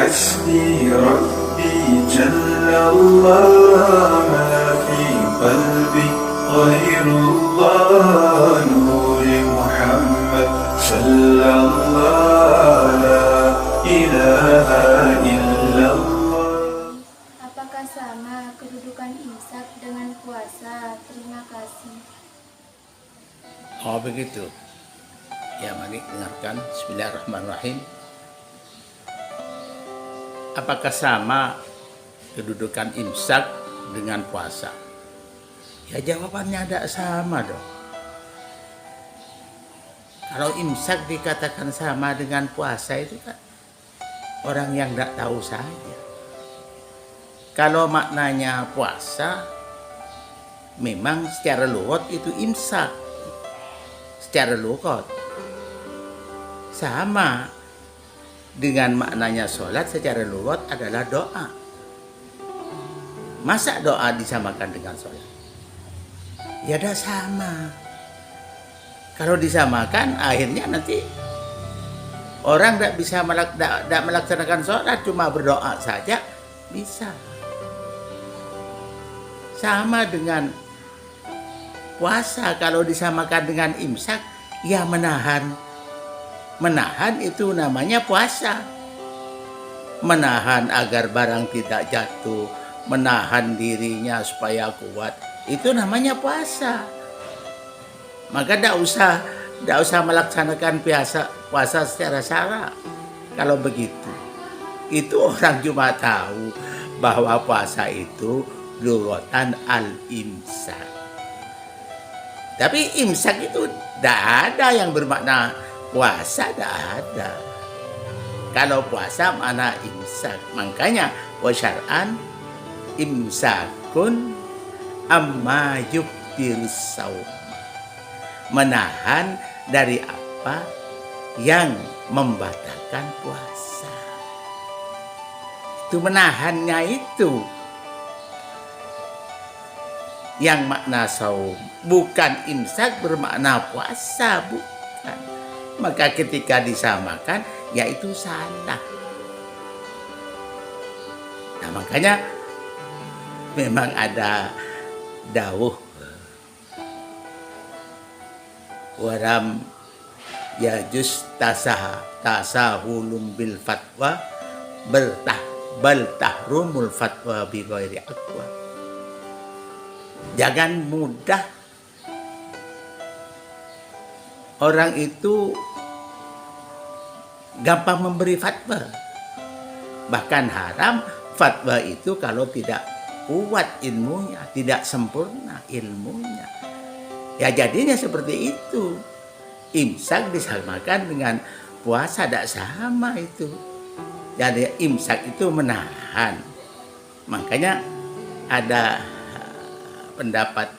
حسبي ربي جل الله ما في قلبي غير الله نور محمد صلى الله لا إله إلا الله. Apakah sama kedudukan imsak dengan puasa? Terima kasih. Oh begitu. Ya mari dengarkan. Bismillahirrahmanirrahim. Apakah sama kedudukan imsak dengan puasa? Ya jawabannya ada sama dong. Kalau imsak dikatakan sama dengan puasa itu kan orang yang tidak tahu saja. Kalau maknanya puasa, memang secara lughat itu imsak. Secara lughat sama dengan maknanya sholat secara lughat adalah doa. Masa doa disamakan dengan sholat? Ya dah sama. Kalau disamakan akhirnya nanti orang tidak bisa melaksanakan sholat, cuma berdoa saja bisa. Sama dengan puasa, kalau disamakan dengan imsak, ya menahan. Menahan itu namanya puasa. Menahan agar barang tidak jatuh, menahan dirinya supaya kuat, itu namanya puasa. Maka tidak usah melaksanakan puasa secara syarak. Kalau begitu, itu orang cuma tahu bahwa puasa itu lughatan al-imsak. Tapi imsak itu tidak ada yang bermakna puasa, tidak ada. Kalau puasa mana imsak. Makanya wa syar'an imsakun amma yubtirus shaum. Menahan dari apa yang membatalkan puasa. Itu menahannya itu yang makna saum, bukan imsak bermakna puasa, bukan. Maka ketika disamakan, yaitu salah. Nah makanya memang ada dawuh waram yajus tasahulum bil fatwa bal tahrumul fatwa bi ghairi aqwa. Jangan mudah orang itu gampang memberi fatwa. Bahkan haram fatwa itu kalau tidak kuat ilmunya, tidak sempurna ilmunya. Ya jadinya seperti itu. Imsak disamakan dengan puasa, tidak sama itu. Jadi imsak itu menahan. Makanya ada pendapat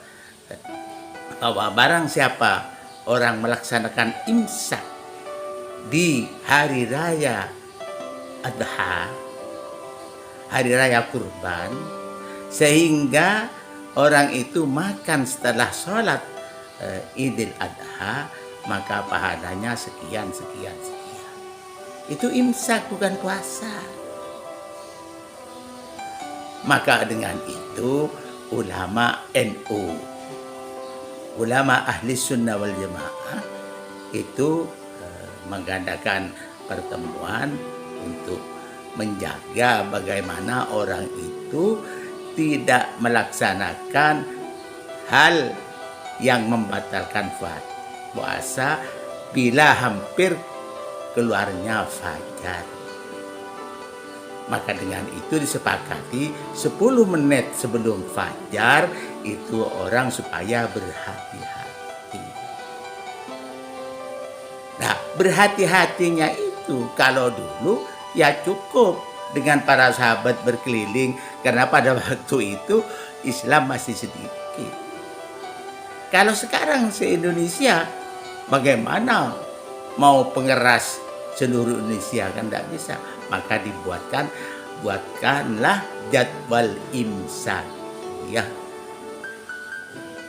bahwa barang siapa orang melaksanakan imsak di hari raya Adha, hari raya kurban, sehingga orang itu makan setelah sholat Idul Adha, maka pahalanya sekian. Itu imsak, bukan puasa. Maka dengan itu ulama NU, ulama ahli sunnah wal jamaah itu mengadakan pertemuan untuk menjaga bagaimana orang itu tidak melaksanakan hal yang membatalkan puasa bila hampir keluarnya fajar. Maka dengan itu disepakati 10 menit sebelum fajar itu orang supaya berhati-hati. Nah, berhati-hatinya itu kalau dulu ya cukup dengan para sahabat berkeliling, karena pada waktu itu Islam masih sedikit. Kalau sekarang se-Indonesia bagaimana mau pengeras seluruh Indonesia, kan tidak bisa. Maka buatkanlah jadwal imsakiyah.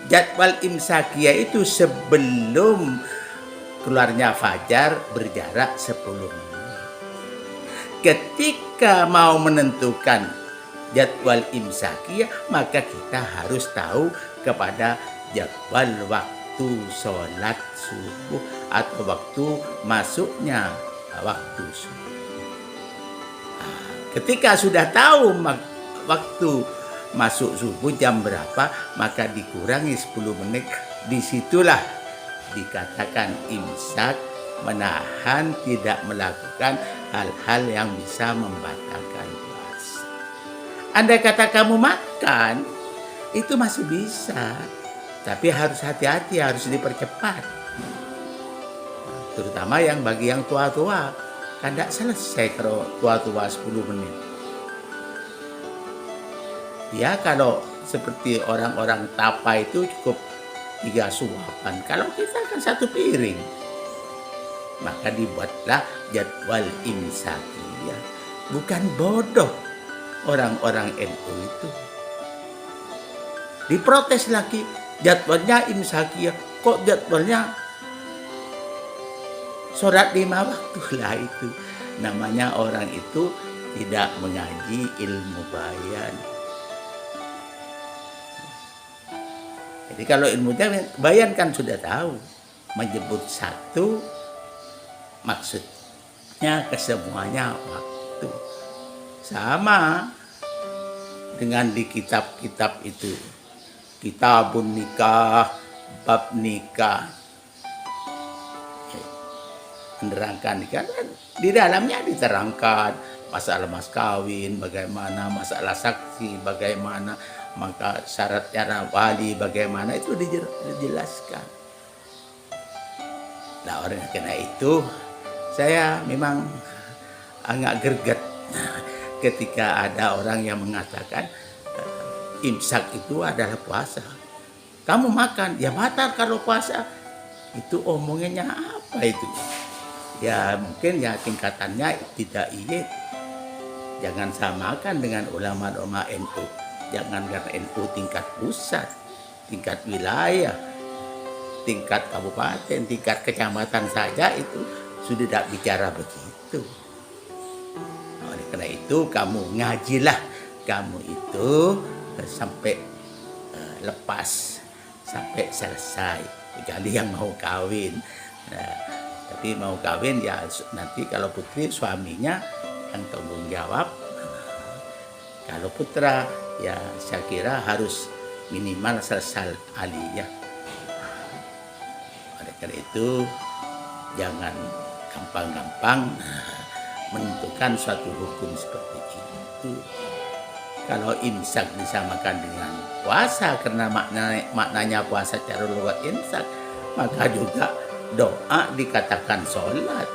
Jadwal imsakiyah itu sebelum keluarnya fajar berjarak 10 menit. ketika mau menentukan jadwal imsakiyah, maka kita harus tahu kepada jadwal waktu sholat subuh atau waktu masuknya waktu subuh. Ketika sudah tahu waktu masuk subuh jam berapa, maka dikurangi 10 menit. Disitulah dikatakan imsak, menahan, tidak melakukan hal-hal yang bisa membatalkan puasa. Andai kata kamu makan, itu masih bisa, tapi harus hati-hati, harus dipercepat. Terutama yang bagi yang tua-tua, kan tidak selesai kalau tua-tua 10 menit. Ya kalau seperti orang-orang tapa itu cukup 3 suapan. Kalau kita kan 1 piring. Maka dibuatlah jadwal imsakiyah. Bukan bodoh orang-orang NU itu. Diprotes lagi, jadwalnya imsakiyah. Kok jadwalnya sholat 5 waktu lah itu. Namanya orang itu tidak mengaji ilmu bayan. Jadi kalau ilmu bayan kan sudah tahu. Menyebut satu maksudnya kesemuanya waktu. Sama dengan di kitab-kitab itu. Kitabun nikah, bab nikah. Menerangkan nikah, di dalamnya diterangkan masalah mas kawin, bagaimana masalah saksi, bagaimana maka syaratnya wali, bagaimana itu dijelaskan. Nah, oleh karena itu saya memang agak greget ketika ada orang yang mengatakan imsak itu adalah puasa. Kamu makan, ya batal kalau puasa. Itu omongannya apa itu? Ya mungkin ya tingkatannya tidak iya. Jangan samakan dengan ulama-ulama NU. Jangan karena NU tingkat pusat, tingkat wilayah, tingkat kabupaten, tingkat kecamatan saja itu sudah tidak bicara begitu. Oleh karena itu kamu ngajilah, kamu itu sampai lepas, sampai selesai. Kecuali yang mau kawin. Nah, tapi mau kawin ya nanti kalau putri suaminya yang tanggung jawab. Kalau putra ya saya kira harus minimal selesai aliyah. Oleh karena itu jangan gampang-gampang menentukan suatu hukum seperti itu. Kalau imsak disamakan dengan puasa karena maknanya puasa cara lugat imsak, maka juga doa dikatakan sholat.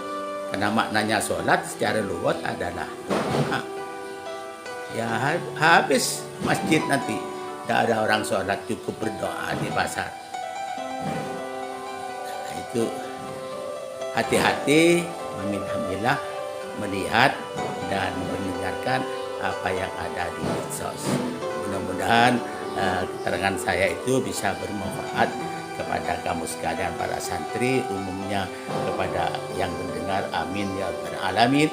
Karena maknanya sholat secara lugat adalah doa. Ya habis masjid nanti tidak ada orang sholat, cukup berdoa di pasar. Nah, itu hati-hati memilah-milah, melihat dan mendengarkan apa yang ada di medsos. Mudah-mudahan keterangan saya itu bisa bermanfaat kepada kamu sekalian para santri, umumnya kepada yang mendengar. Amin ya rabbal alamin.